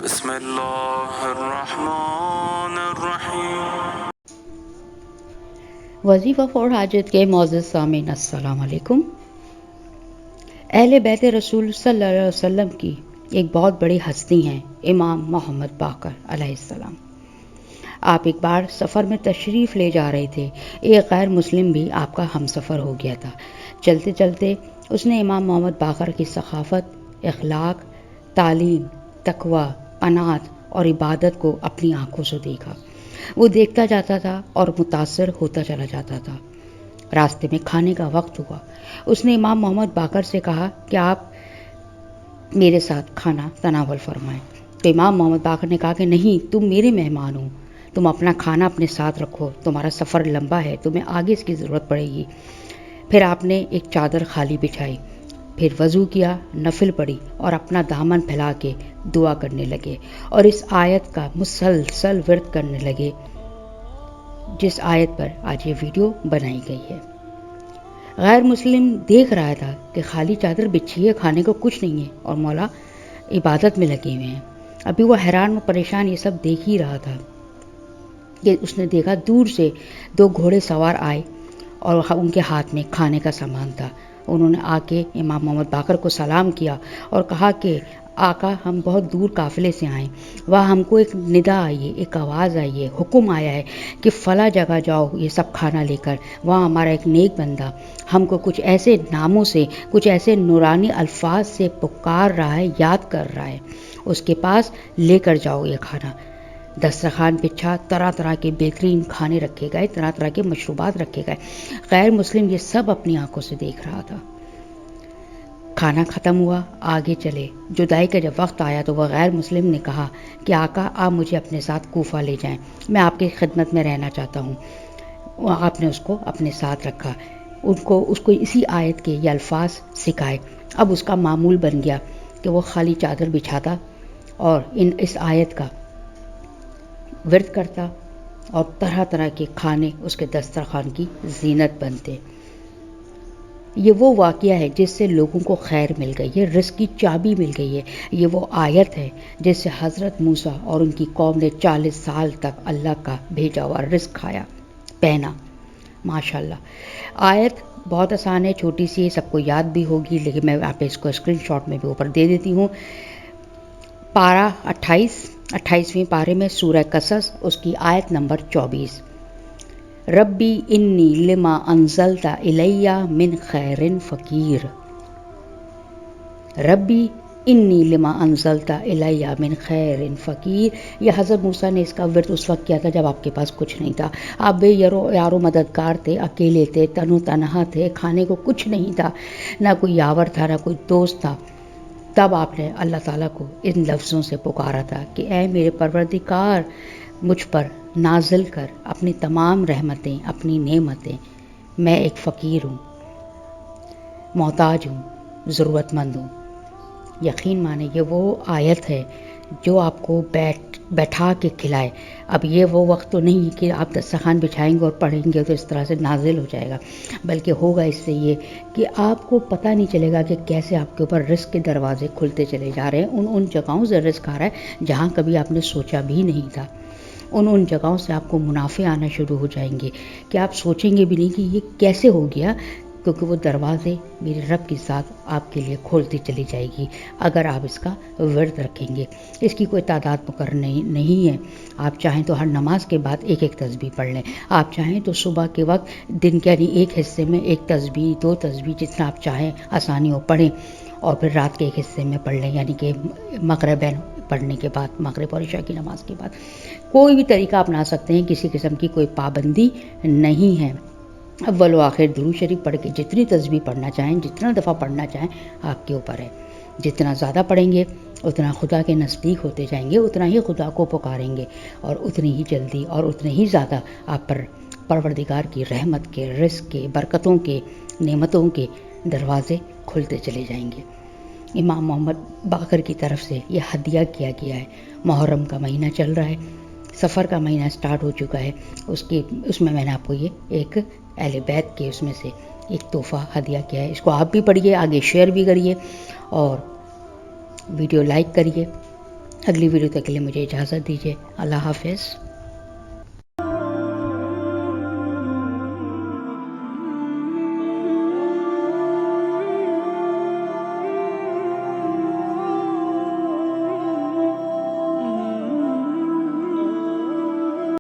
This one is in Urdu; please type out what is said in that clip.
بسم اللہ الرحمن الرحیم۔ وظیفہ فور حاجت کے معزز سامعین السلام علیکم۔ اہل بیت رسول صلی اللہ علیہ وسلم کی ایک بہت بڑی ہستی ہیں امام محمد باقر علیہ السلام۔ آپ ایک بار سفر میں تشریف لے جا رہے تھے، ایک غیر مسلم بھی آپ کا ہم سفر ہو گیا تھا۔ چلتے چلتے اس نے امام محمد باقر کی ثقافت، اخلاق، تعلیم، تقوی، قناعت اور عبادت کو اپنی آنکھوں سے دیکھا۔ وہ دیکھتا جاتا تھا اور متاثر ہوتا چلا جاتا تھا۔ راستے میں کھانے کا وقت ہوا۔ اس نے امام محمد باقر سے کہا کہ آپ میرے ساتھ کھانا تناول فرمائیں، تو امام محمد باقر نے کہا کہ نہیں، تم میرے مہمان ہو، تم اپنا کھانا اپنے ساتھ رکھو، تمہارا سفر لمبا ہے، تمہیں آگے اس کی ضرورت پڑے گی۔ پھر آپ نے ایک چادر خالی بچھائی، پھر وضو کیا، نفل پڑھی اور اپنا دامن پھیلا کے دعا کرنے لگے اور اس آیت کا مسلسل ورد کرنے لگے جس آیت پر آج یہ ویڈیو بنائی گئی ہے۔ غیر مسلم دیکھ رہا تھا کہ خالی چادر بچھی ہے، کھانے کو کچھ نہیں ہے اور مولا عبادت میں لگے ہوئے ہیں۔ ابھی وہ حیران و پریشان یہ سب دیکھ ہی رہا تھا کہ اس نے دیکھا دور سے دو گھوڑے سوار آئے اور ان کے ہاتھ میں کھانے کا سامان تھا۔ انہوں نے آ کے امام محمد باقر کو سلام کیا اور کہا کہ آقا، ہم بہت دور قافلے سے آئیں، وہاں ہم کو ایک ندا آئی ہے، ایک آواز آئی ہے، حکم آیا ہے کہ فلاں جگہ جاؤ یہ سب کھانا لے کر، وہاں ہمارا ایک نیک بندہ ہم کو کچھ ایسے ناموں سے، کچھ ایسے نورانی الفاظ سے پکار رہا ہے، یاد کر رہا ہے، اس کے پاس لے کر جاؤ یہ کھانا۔ دسترخوان بچھا، طرح طرح کے بہترین کھانے رکھے گئے، طرح طرح کے مشروبات رکھے گئے۔ غیر مسلم یہ سب اپنی آنکھوں سے دیکھ رہا تھا۔ کھانا ختم ہوا، آگے چلے۔ جدائی کا جب وقت آیا تو وہ غیر مسلم نے کہا کہ آقا، آپ مجھے اپنے ساتھ کوفہ لے جائیں، میں آپ کی خدمت میں رہنا چاہتا ہوں۔ آپ نے اس کو اپنے ساتھ رکھا، اس کو اسی آیت کے یہ الفاظ سکھائے۔ اب اس کا معمول بن گیا کہ وہ خالی چادر بچھاتا اور اس آیت کا ورد کرتا اور طرح طرح کے کھانے اس کے دسترخوان کی زینت بنتے۔ یہ وہ واقعہ ہے جس سے لوگوں کو خیر مل گئی ہے، رزق کی چابی مل گئی ہے۔ یہ وہ آیت ہے جس سے حضرت موسیٰ اور ان کی قوم نے 40 سال تک اللہ کا بھیجا ہوا رزق کھایا، پہنا۔ ماشاءاللہ آیت بہت آسان ہے، چھوٹی سی ہے، سب کو یاد بھی ہوگی، لیکن میں آپ اس کو اسکرین شاٹ میں بھی اوپر دے دیتی ہوں۔ پارہ 28ویں پارے میں سورہ قصص، اس کی آیت نمبر 24۔ ربی انی لما انزلت الی من خیر فقیر۔ ربی انی لما انزلت الی من خیر فقیر۔ یہ حضرت موسیٰ نے اس کا ورد اس وقت کیا تھا جب آپ کے پاس کچھ نہیں تھا، آپ بے یارو مددگار تھے، اکیلے تھے، تنہا تھے، کھانے کو کچھ نہیں تھا، نہ کوئی یاور تھا، نہ کوئی دوست تھا۔ تب آپ نے اللہ تعالیٰ کو ان لفظوں سے پکارا تھا کہ اے میرے پروردگار، مجھ پر نازل کر اپنی تمام رحمتیں، اپنی نعمتیں۔ میں ایک فقیر ہوں، محتاج ہوں، ضرورت مند ہوں۔ یقین مانے یہ وہ آیت ہے جو آپ کو بیٹھا کے کھلائے۔ اب یہ وہ وقت تو نہیں کہ آپ دسترخوان بچھائیں گے اور پڑھیں گے تو اس طرح سے نازل ہو جائے گا، بلکہ ہوگا اس سے یہ کہ آپ کو پتہ نہیں چلے گا کہ کیسے آپ کے اوپر رزق کے دروازے کھلتے چلے جا رہے ہیں۔ ان جگہوں سے رزق آ رہا ہے جہاں کبھی آپ نے سوچا بھی نہیں تھا۔ ان جگہوں سے آپ کو منافع آنا شروع ہو جائیں گے کہ آپ سوچیں گے بھی نہیں کہ یہ کیسے ہو گیا، کیونکہ وہ دروازے میرے رب کی ذات آپ کے لیے کھولتی چلی جائے گی اگر آپ اس کا ورد رکھیں گے۔ اس کی کوئی تعداد مقرر نہیں ہے، آپ چاہیں تو ہر نماز کے بعد ایک تسبیح پڑھ لیں، آپ چاہیں تو صبح کے وقت دن کے ایک حصے میں ایک تسبیح، 2 تسبیح، جتنا آپ چاہیں آسانی ہو پڑھیں، اور پھر رات کے ایک حصے میں پڑھ لیں، یعنی کہ مغربین پڑھنے کے بعد، مغرب اور عشاء کی نماز کے بعد۔ کوئی بھی طریقہ اپنا سکتے ہیں، کسی قسم کی کوئی پابندی نہیں ہے۔ اول و آخر درود شریف پڑھ کے جتنی تسبیح پڑھنا چاہیں، جتنا دفعہ پڑھنا چاہیں، آپ کے اوپر ہے۔ جتنا زیادہ پڑھیں گے اتنا خدا کے نزدیک ہوتے جائیں گے، اتنا ہی خدا کو پکاریں گے اور اتنی ہی جلدی اور اتنے ہی زیادہ آپ پر پروردگار کی رحمت کے، رزق کے، برکتوں کے، نعمتوں کے دروازے کھلتے چلے جائیں گے۔ امام محمد باقر کی طرف سے یہ ہدیہ کیا گیا ہے۔ محرم کا مہینہ چل رہا ہے، سفر کا مہینہ سٹارٹ ہو چکا ہے، اس میں نے آپ کو یہ ایک اہل بیت کے اس میں سے ایک تحفہ ہدیہ کیا ہے۔ اس کو آپ بھی پڑھیے، آگے شیئر بھی کریے اور ویڈیو لائک کریے۔ اگلی ویڈیو تک کے لیے مجھے اجازت دیجیے. اللہ حافظ.